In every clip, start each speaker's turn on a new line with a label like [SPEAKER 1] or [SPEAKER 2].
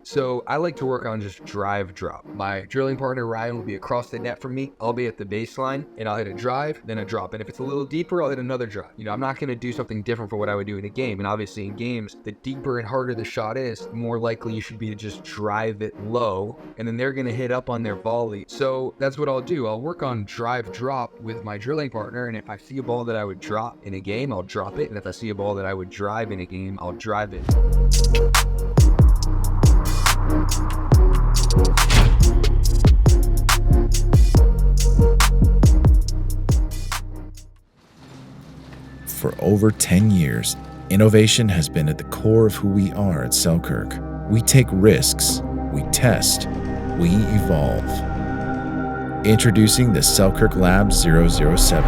[SPEAKER 1] So I like to work on just drive drop. My drilling partner Ryan will be across the net from me. I'll be at the baseline and I'll hit a drive, then a drop. And if it's a little deeper, I'll hit another drop. I'm not going to do something different for what I would do in a game. And obviously in games, the deeper and harder the shot is, the more likely you should be to just drive it low. And then they're going to hit up on their volley. So that's what I'll do. I'll work on drive drop with my drilling partner. And if I see a ball that I would drop in a game, I'll drop it. And if I see a ball that I would drive in a game, I'll drive it.
[SPEAKER 2] For over 10 years, innovation has been at the core of who we are at Selkirk. We take risks, we test, we evolve. Introducing the Selkirk Lab 007.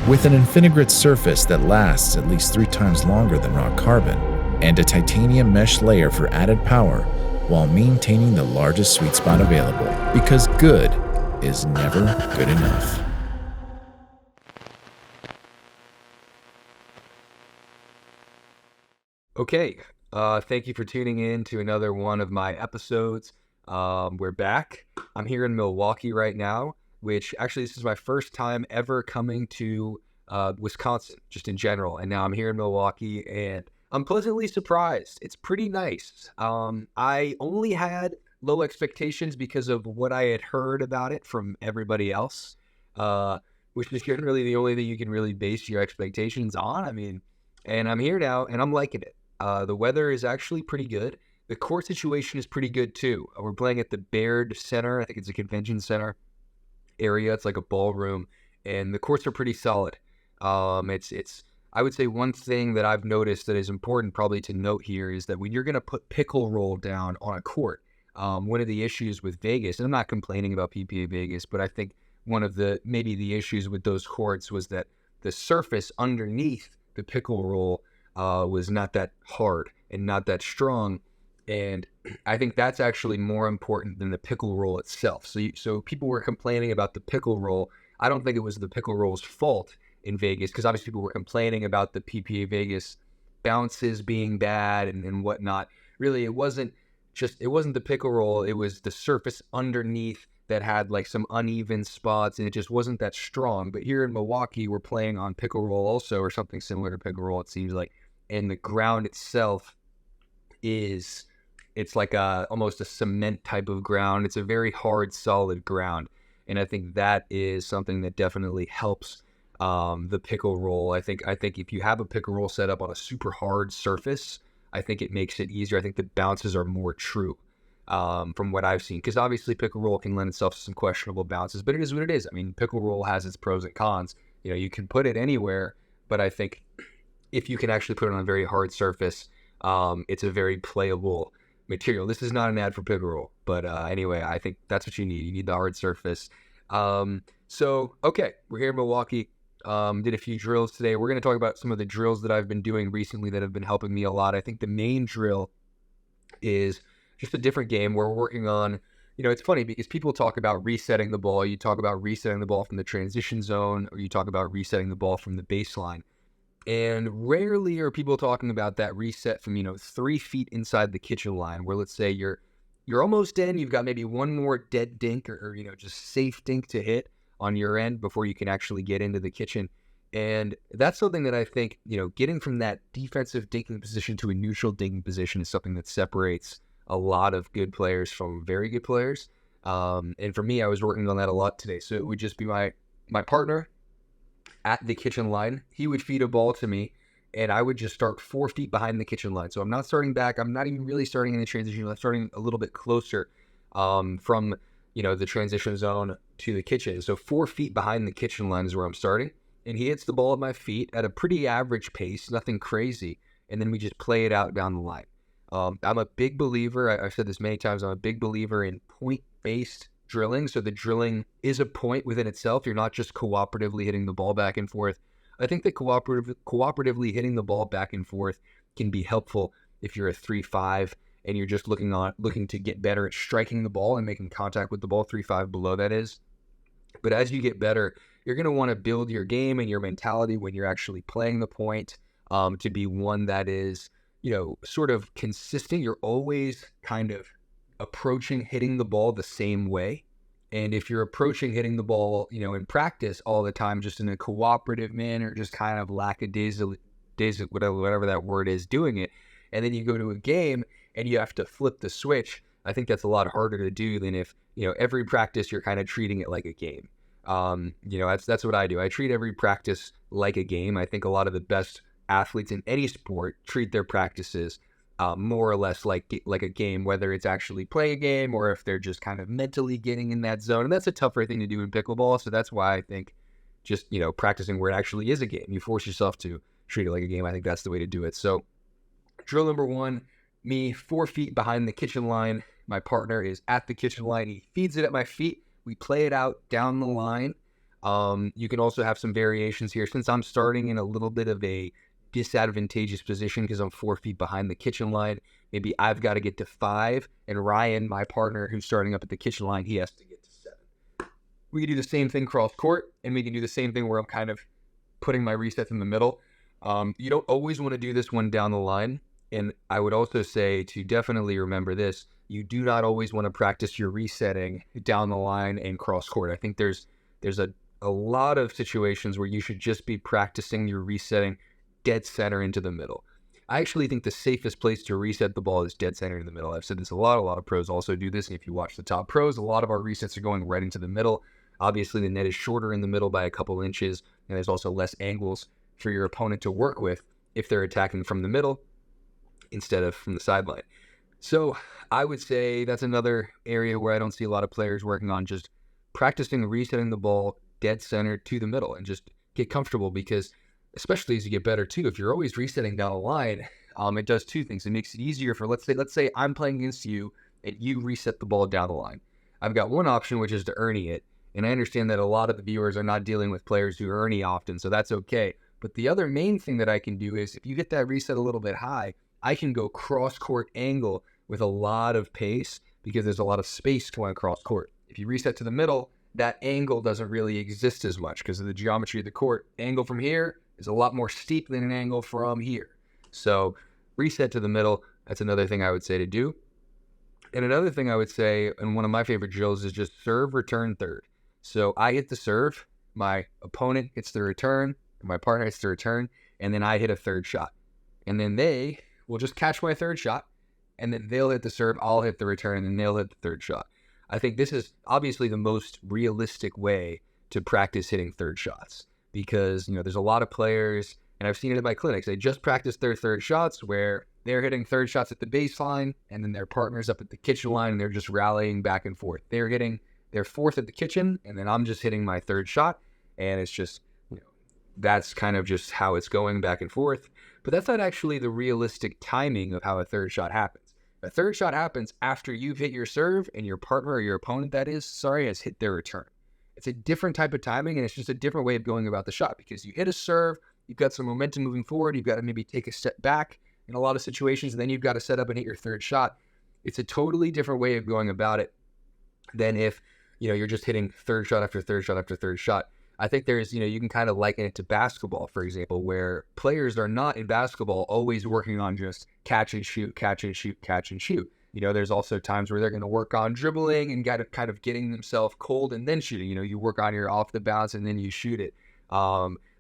[SPEAKER 2] With an Infinigrit surface that lasts at least 3 times longer than raw carbon, and a titanium mesh layer for added power, while maintaining the largest sweet spot available, because good is never good enough.
[SPEAKER 1] Okay, thank you for tuning in to another one of my episodes. We're back. I'm here in Milwaukee right now, which actually this is my first time ever coming to Wisconsin, just in general. And now I'm here in Milwaukee and I'm pleasantly surprised. It's pretty nice. I only had low expectations because of what I had heard about it from everybody else, which is generally the only thing you can really base your expectations on. And I'm here now and I'm liking it. The weather is actually pretty good. The court situation is pretty good too. We're playing at the Baird Center. I think it's a convention center area. It's like a ballroom, and the courts are pretty solid. I would say one thing that I've noticed that is important probably to note here is that when you're going to put pickle roll down on a court, one of the issues with Vegas, and I'm not complaining about PPA Vegas, but I think one of the issues with those courts was that the surface underneath the pickle roll was not that hard and not that strong. And I think that's actually more important than the pickle roll itself. So people were complaining about the pickle roll. I don't think it was the pickle roll's fault in Vegas, because obviously people were complaining about the PPA Vegas bounces being bad and whatnot. Really, it wasn't the pickle roll. It was the surface underneath that had like some uneven spots, and it just wasn't that strong. But here in Milwaukee, we're playing on pickle roll also, or something similar to pickle roll, it seems like. And the ground itself it's like almost a cement type of ground. It's a very hard, solid ground. And I think that is something that definitely helps the pickle roll. I think if you have a pickle roll set up on a super hard surface, I think it makes it easier. I think the bounces are more true from what I've seen. Because obviously pickle roll can lend itself to some questionable bounces, but it is what it is. Pickle roll has its pros and cons. You can put it anywhere, but I think if you can actually put it on a very hard surface, it's a very playable material. This is not an ad for pickle roll, but anyway, I think that's what you need. You need the hard surface. So, okay, we're here in Milwaukee. Did a few drills today. We're going to talk about some of the drills that I've been doing recently that have been helping me a lot. I think the main drill is just a different game where we're working on, it's funny because people talk about resetting the ball. You talk about resetting the ball from the transition zone, or you talk about resetting the ball from the baseline. And rarely are people talking about that reset from, 3 feet inside the kitchen line, where let's say you're almost in, you've got maybe one more dead dink or just safe dink to hit on your end before you can actually get into the kitchen. And that's something that I think, getting from that defensive dinking position to a neutral dinking position is something that separates a lot of good players from very good players. And for me, I was working on that a lot today. So it would just be my partner at the kitchen line. He would feed a ball to me, and I would just start 4 feet behind the kitchen line. So I'm not starting back. I'm not even really starting in the transition. I'm starting a little bit closer from, the transition zone to the kitchen. So 4 feet behind the kitchen line is where I'm starting. And he hits the ball at my feet at a pretty average pace, nothing crazy. And then we just play it out down the line. I'm a big believer, I've said this many times, I'm a big believer in point-based drilling. So the drilling is a point within itself. You're not just cooperatively hitting the ball back and forth. I think that cooperatively hitting the ball back and forth can be helpful if you're a 3-5 and you're just looking to get better at striking the ball and making contact with the ball, 3-5 below that is. But as you get better, you're going to want to build your game and your mentality when you're actually playing the point to be one that is sort of consistent. You're always kind of approaching hitting the ball the same way. And if you're approaching hitting the ball, in practice all the time, just in a cooperative manner, just kind of lackadaisical, whatever that word is, doing it, and then you go to a game and you have to flip the switch, I think that's a lot harder to do than if, every practice you're kind of treating it like a game. That's what I do. I treat every practice like a game. I think a lot of the best athletes in any sport treat their practices more or less like a game, whether it's actually playing a game or if they're just kind of mentally getting in that zone. And that's a tougher thing to do in pickleball. So that's why I think just, practicing where it actually is a game, you force yourself to treat it like a game. I think that's the way to do it. So drill number 1, me 4 feet behind the kitchen line. My partner is at the kitchen line. He feeds it at my feet. We play it out down the line. You can also have some variations here. Since I'm starting in a little bit of a disadvantageous position because I'm 4 feet behind the kitchen line, maybe I've got to get to 5, and Ryan, my partner, who's starting up at the kitchen line, he has to get to 7. We can do the same thing cross court, and we can do the same thing where I'm kind of putting my resets in the middle. You don't always want to do this one down the line, and I would also say to definitely remember this: you do not always want to practice your resetting down the line and cross court. I think there's a lot of situations where you should just be practicing your resetting dead center into the middle. I actually think the safest place to reset the ball is dead center in the middle. I've said this a lot of pros also do this, and if you watch the top pros, a lot of our resets are going right into the middle. Obviously the net is shorter in the middle by a couple inches, and there's also less angles for your opponent to work with if they're attacking from the middle instead of from the sideline. So I would say that's another area where I don't see a lot of players working on, just practicing resetting the ball dead center to the middle and just get comfortable, because especially as you get better too, if you're always resetting down the line, it does 2 things. It makes it easier for, let's say I'm playing against you and you reset the ball down the line. I've got one option, which is to ernie it. And I understand that a lot of the viewers are not dealing with players who ernie often, so that's okay. But the other main thing that I can do is, if you get that reset a little bit high, I can go cross court angle with a lot of pace because there's a lot of space going across court. If you reset to the middle, that angle doesn't really exist as much because of the geometry of the court. Angle from here is a lot more steep than an angle from here. So reset to the middle, that's another thing I would say to do. And another thing I would say, and one of my favorite drills, is just serve, return, third. So I hit the serve, my opponent hits the return, my partner hits the return, and then I hit a third shot. And then they will just catch my third shot, and then they'll hit the serve, I'll hit the return, and then they'll hit the third shot. I think this is obviously the most realistic way to practice hitting third shots, because there's a lot of players, and I've seen it in my clinics, they just practice their third shots where they're hitting third shots at the baseline, and then their partner's up at the kitchen line, and they're just rallying back and forth. They're hitting their fourth at the kitchen, and then I'm just hitting my third shot, and it's just, that's kind of just how it's going back and forth. But that's not actually the realistic timing of how a third shot happens. A third shot happens after you've hit your serve and your partner, or your opponent has hit their return. It's a different type of timing, and it's just a different way of going about the shot, because you hit a serve, you've got some momentum moving forward, you've got to maybe take a step back in a lot of situations, and then you've got to set up and hit your third shot. It's a totally different way of going about it than if, you're just hitting third shot after third shot after third shot. I think there's, you can kind of liken it to basketball, for example, where players are not in basketball always working on just catch and shoot, catch and shoot, catch and shoot. There's also times where they're going to work on dribbling and kind of getting themselves cold and then shooting. You work on your off the bounce and then you shoot it.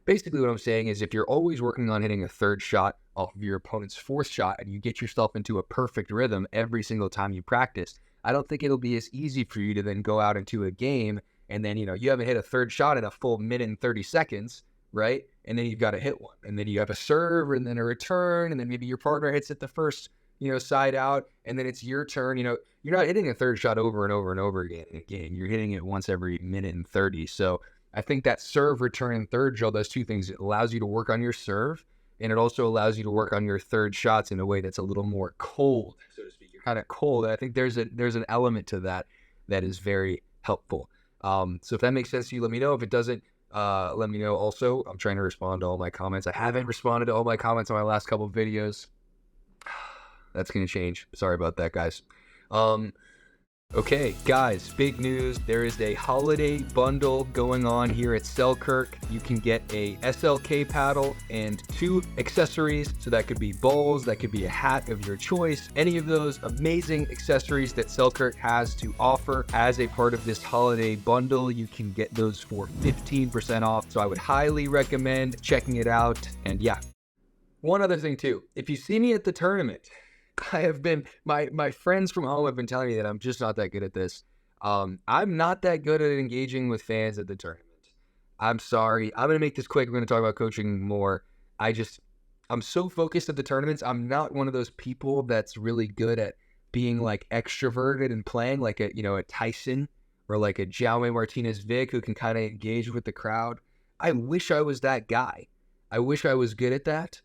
[SPEAKER 1] Basically what I'm saying is, if you're always working on hitting a third shot off of your opponent's fourth shot and you get yourself into a perfect rhythm every single time you practice, I don't think it'll be as easy for you to then go out into a game and then, you haven't hit a third shot in a full minute and 30 seconds, right? And then you've got to hit one. And then you have a serve and then a return, and then maybe your partner hits it the first, side out, and then it's your turn. You're not hitting a third shot over and over and over again in a game. You're hitting it once every minute and 30. So I think that serve, return, and third drill does 2 things. It allows you to work on your serve, and it also allows you to work on your third shots in a way that's a little more cold, so to speak. You're kind of cold. I think there's an element to that is very helpful. So if that makes sense to you, let me know. If it doesn't, let me know also. I'm trying to respond to all my comments. I haven't responded to all my comments on my last couple of videos. That's going to change. Sorry about that, guys. Okay, guys, big news. There is a holiday bundle going on here at Selkirk. You can get a SLK paddle and 2 accessories. So that could be bowls, that could be a hat of your choice. Any of those amazing accessories that Selkirk has to offer as a part of this holiday bundle, you can get those for 15% off. So I would highly recommend checking it out. And yeah, one other thing too, if you see me at the tournament, I have been, my friends from home have been telling me that I'm just not that good at this. I'm not that good at engaging with fans at the tournament. I'm sorry. I'm going to make this quick. We're going to talk about coaching more. I'm so focused at the tournaments. I'm not one of those people that's really good at being like extroverted and playing like a Tyson or like a Jaume Martinez-Vic who can kind of engage with the crowd. I wish I was that guy. I wish I was good at that.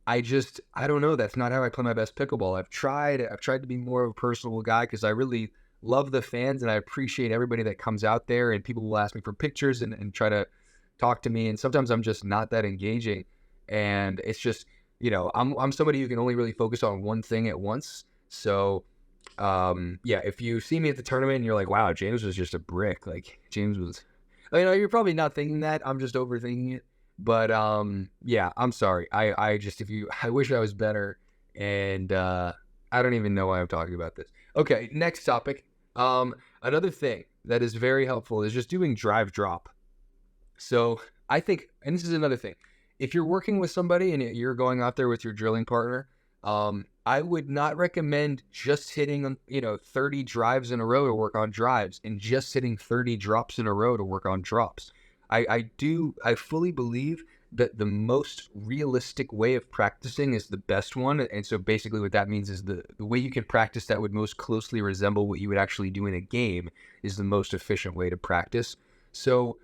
[SPEAKER 1] I don't know. That's not how I play my best pickleball. I've tried to be more of a personable guy because I really love the fans and I appreciate everybody that comes out there, and people will ask me for pictures and try to talk to me. And sometimes I'm just not that engaging, and it's just, I'm somebody who can only really focus on one thing at once. So, yeah, if you see me at the tournament and you're like, wow, James was just a brick. Like James was, you're probably not thinking that. I'm just overthinking it. But yeah, I'm sorry. I wish I was better, and I don't even know why I'm talking about this. Okay, next topic. Another thing that is very helpful is just doing drive drop. So I think, and this is another thing, if you're working with somebody and you're going out there with your drilling partner, I would not recommend just hitting 30 drives in a row to work on drives and just hitting 30 drops in a row to work on drops. I fully believe that the most realistic way of practicing is the best one. And so basically what that means is the way you can practice that would most closely resemble what you would actually do in a game is the most efficient way to practice. So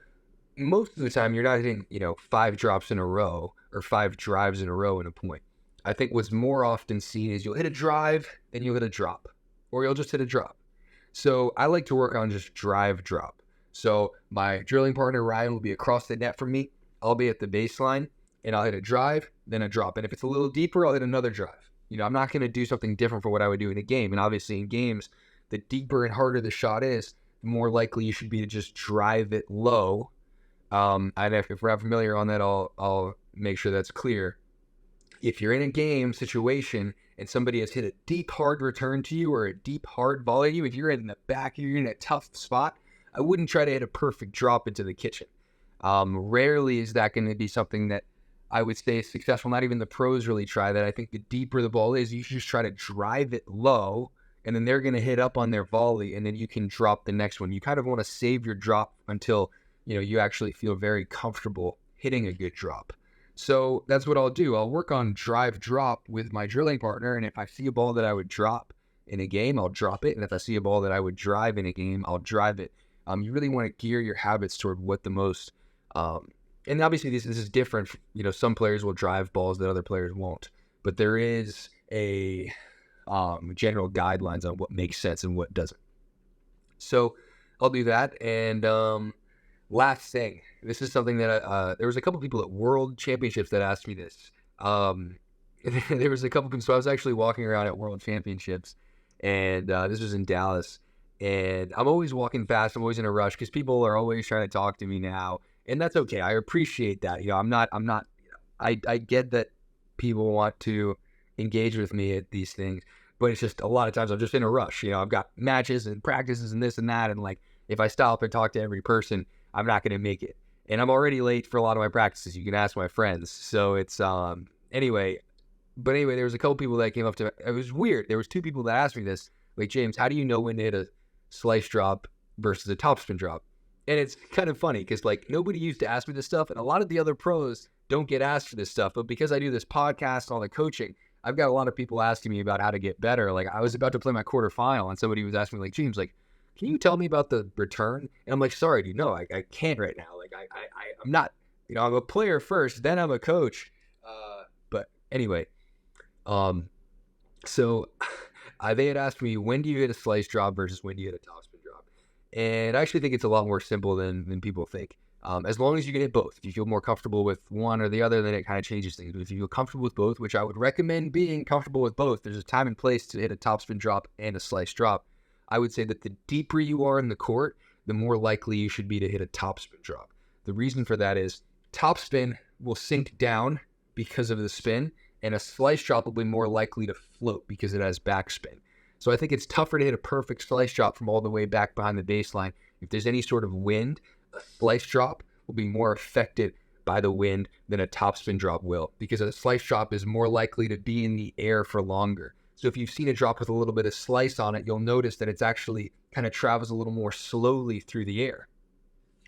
[SPEAKER 1] most of the time you're not hitting, 5 drops in a row or 5 drives in a row in a point. I think what's more often seen is you'll hit a drive, then you'll hit a drop, or you'll just hit a drop. So I like to work on just drive drop. So my drilling partner, Ryan, will be across the net from me. I'll be at the baseline, and I'll hit a drive, then a drop. And if it's a little deeper, I'll hit another drive. I'm not going to do something different from what I would do in a game. And obviously in games, the deeper and harder the shot is, the more likely you should be to just drive it low. And if we're not familiar on that, I'll make sure that's clear. If you're in a game situation and somebody has hit a deep, hard return to you or a deep, hard volley to you, if you're in the back, you're in a tough spot, I wouldn't try to hit a perfect drop into the kitchen. Rarely is that going to be something that I would say is successful. Not even the pros really try that. I think the deeper the ball is, you should just try to drive it low, and then they're going to hit up on their volley, and then you can drop the next one. You kind of want to save your drop until, you actually feel very comfortable hitting a good drop. So that's what I'll do. I'll work on drive drop with my drilling partner, and if I see a ball that I would drop in a game, I'll drop it. And if I see a ball that I would drive in a game, I'll drive it. You really want to gear your habits toward what the most, and obviously this is different. Some players will drive balls that other players won't, but there is a general guidelines on what makes sense and what doesn't. So I'll do that. And last thing, this is something that there was a couple people at World Championships that asked me this. There was a couple people, so I was actually walking around at World Championships, and this was in Dallas. And I'm always walking fast. I'm always in a rush because people are always trying to talk to me now, and that's okay. I appreciate that. I get that people want to engage with me at these things, but it's just a lot of times I'm just in a rush. I've got matches and practices and this and that, and like if I stop and talk to every person, I'm not going to make it. And I'm already late for a lot of my practices. You can ask my friends. So it's anyway. But anyway, there was a couple people that came up to me. It was weird. There was 2 people that asked me this. Like, James, how do you know when to hit a slice drop versus a topspin drop? And it's kind of funny because like nobody used to ask me this stuff, and a lot of the other pros don't get asked for this stuff. But because I do this podcast and all the coaching, I've got a lot of people asking me about how to get better. Like I was about to play my quarterfinal, and somebody was asking me like, James, like, can you tell me about the return? And I'm like, sorry, dude, no, I can't right now. Like I'm not, I'm a player first, then I'm a coach. But anyway, so they had asked me, when do you hit a slice drop versus when do you hit a topspin drop? And I actually think it's a lot more simple than people think. As long as you can hit both. If you feel more comfortable with one or the other, then it kind of changes things. But if you feel comfortable with both, which I would recommend being comfortable with both, there's a time and place to hit a topspin drop and a slice drop. I would say that the deeper you are in the court, the more likely you should be to hit a topspin drop. The reason for that is topspin will sink down because of the spin, and a slice drop will be more likely to float because it has backspin. So I think it's tougher to hit a perfect slice drop from all the way back behind the baseline. If there's any sort of wind, a slice drop will be more affected by the wind than a topspin drop will, because a slice drop is more likely to be in the air for longer. So if you've seen a drop with a little bit of slice on it, you'll notice that it's actually kind of travels a little more slowly through the air,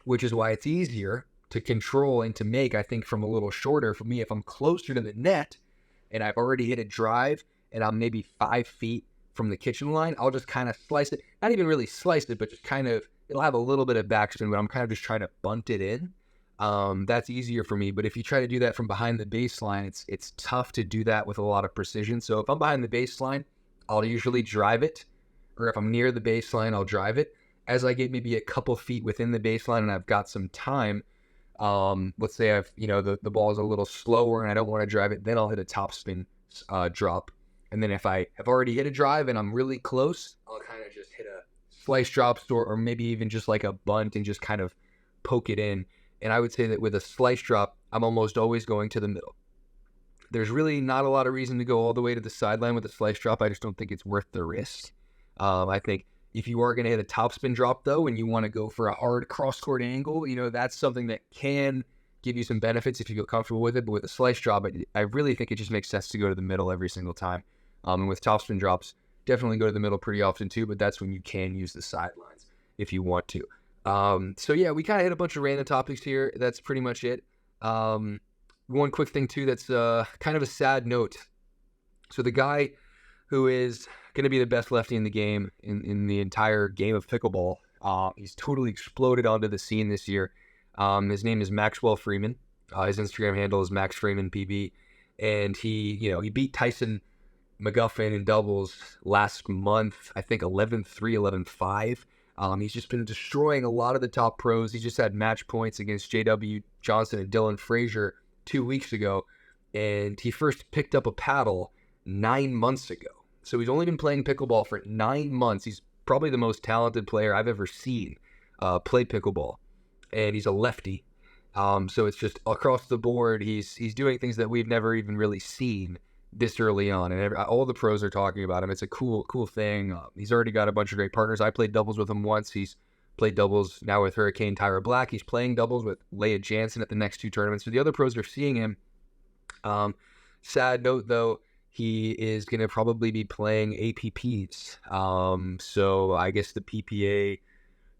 [SPEAKER 1] which is why it's easier to control and to make, I think, from a little shorter. For me, if I'm closer to the net and I've already hit a drive and I'm maybe 5 feet from the kitchen line, I'll just kind of slice it. Not even really slice it, but just kind of, it'll have a little bit of backspin, but I'm kind of just trying to bunt it in. That's easier for me. But if you try to do that from behind the baseline, it's tough to do that with a lot of precision. So if I'm behind the baseline, I'll usually drive it, or if I'm near the baseline, I'll drive it. As I get maybe a couple feet within the baseline and I've got some time, let's say I've, the ball is a little slower and I don't want to drive it, then I'll hit a topspin drop. And then if I have already hit a drive and I'm really close, I'll kind of just hit a slice drop or maybe even just like a bunt and just kind of poke it in. And I would say that with a slice drop, I'm almost always going to the middle. There's really not a lot of reason to go all the way to the sideline with a slice drop. I just don't think it's worth the risk. I think if you are going to hit a topspin drop, though, and you want to go for a hard cross-court angle, that's something that can give you some benefits if you feel comfortable with it. But with a slice drop, I really think it just makes sense to go to the middle every single time. And with topspin drops, definitely go to the middle pretty often too, but that's when you can use the sidelines if you want to. So yeah, we kind of hit a bunch of random topics here. That's pretty much it. One quick thing too, that's kind of a sad note. So the guy who is going to be the best lefty in the game, in the entire game of pickleball, he's totally exploded onto the scene this year. His name is Maxwell Freeman. His Instagram handle is Max Freeman PB, and he beat Tyson McGuffin in doubles last month. I think 11-3, 11-5. He's just been destroying a lot of the top pros. He just had match points against J.W. Johnson and Dylan Frazier 2 weeks ago, and he first picked up a paddle 9 months ago. So he's only been playing pickleball for 9 months. He's probably the most talented player I've ever seen play pickleball, and he's a lefty. So it's just across the board, he's doing things that we've never even really seen this early on, and all the pros are talking about him. It's a cool thing. He's already got a bunch of great partners. I played doubles with him once. He's played doubles now with Hurricane Tyra Black. He's playing doubles with Leah Jansen at the next 2 tournaments. So the other pros are seeing him. Sad note though, he is going to probably be playing APPs. So I guess the PPA,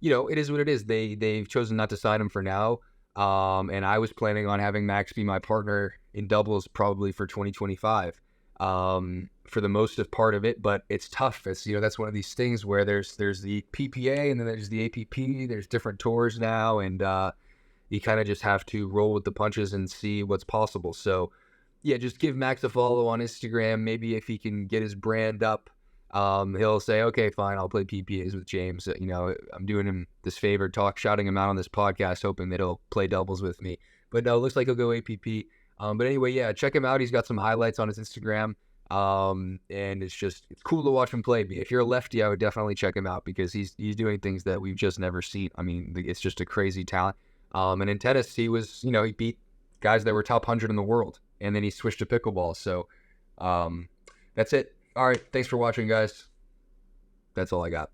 [SPEAKER 1] it is what it is. They've chosen not to sign him for now. And I was planning on having Max be my partner in doubles probably for 2025, for the most of part of it, but it's tough. It's, that's one of these things where there's the PPA and then there's the APP, there's different tours now. And, you kind of just have to roll with the punches and see what's possible. So yeah, just give Max a follow on Instagram. Maybe if he can get his brand up, he'll say, okay, fine, I'll play PPAs with James. I'm doing him this favor, shouting him out on this podcast, hoping that he'll play doubles with me. But no, it looks like he'll go APP. But anyway, yeah, check him out. He's got some highlights on his Instagram. And it's cool to watch him play. If you're a lefty, I would definitely check him out because he's doing things that we've just never seen. I mean, it's just a crazy talent. And in tennis, he was, he beat guys that were top 100 in the world, and then he switched to pickleball. So, that's it. All right. Thanks for watching, guys. That's all I got.